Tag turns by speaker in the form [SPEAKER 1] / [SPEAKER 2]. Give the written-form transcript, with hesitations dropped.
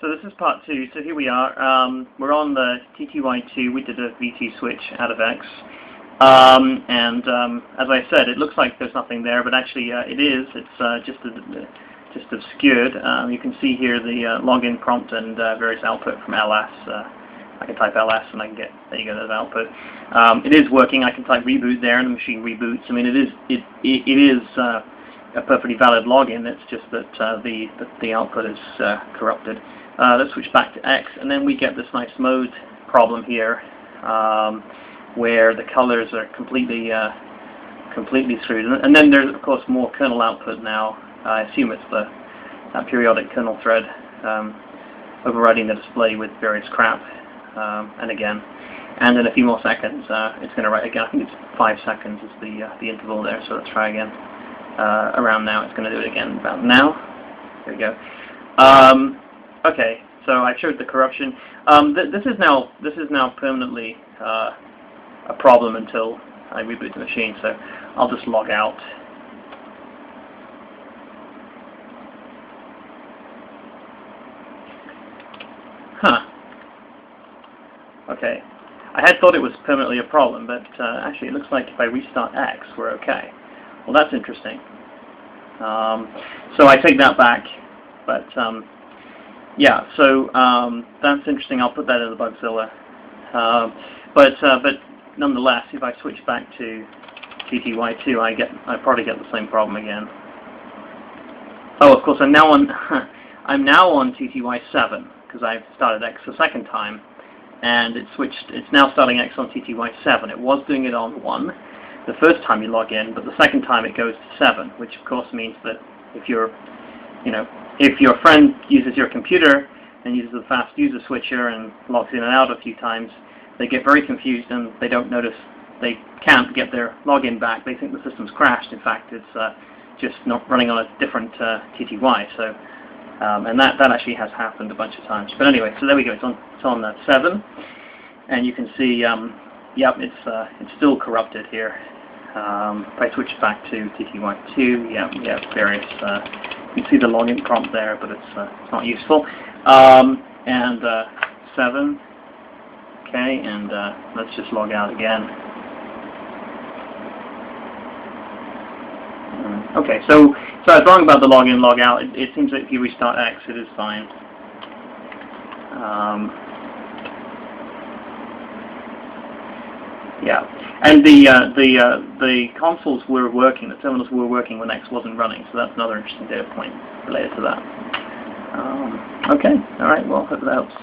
[SPEAKER 1] So this is part 2. So here we are. We're on the TTY2. We did a VT switch out of X. As I said, it looks like there's nothing there, but actually it is. It's just obscured. You can see here the login prompt and various output from LS. I can type LS and I can get, there you go, there's output. It is working. I can type reboot there and the machine reboots. I mean, it is a perfectly valid login. It's just that the output is corrupted. Let's switch back to X, and then we get this nice mode problem here, where the colors are completely screwed. And then there's of course more kernel output now. I assume it's the periodic kernel thread overriding the display with various crap. And again, and in a few more seconds, it's going to write again. I think it's 5 seconds is the interval there. So let's try again. Around now, it's going to do it again. About now. There we go. Okay, so I showed the corruption. This is now permanently a problem until I reboot the machine. So I'll just log out. Huh. Okay. I had thought it was permanently a problem, but actually it looks like if I restart X, we're okay. Well, that's interesting. So I take that back, but yeah. So that's interesting. I'll put that in the Bugzilla. But nonetheless, if I switch back to TTY2, I probably get the same problem again. Oh, of course, I'm now on TTY7 because I've started X the second time, and it's now starting X on TTY7. It was doing it on 1 the first time you log in, but the second time it goes to 7, which of course means that if your friend uses your computer and uses the fast user switcher and logs in and out a few times, they get very confused and they don't notice, they can't get their login back. They think the system's crashed. In fact, it's just not running on a different TTY. So, and that actually has happened a bunch of times. But anyway, so there we go. It's on 7, and you can see, yep, it's still corrupted here. If I switch back to TTY2, yeah, various. You can see the login prompt there, but it's not useful. And 7. Okay, and let's just log out again. Okay, so I was wrong about the login, log out. It seems that if you restart X, it is fine. Yeah, and the consoles were working, the terminals were working when X wasn't running, so that's another interesting data point related to that. Okay, all right, well, hope that helps.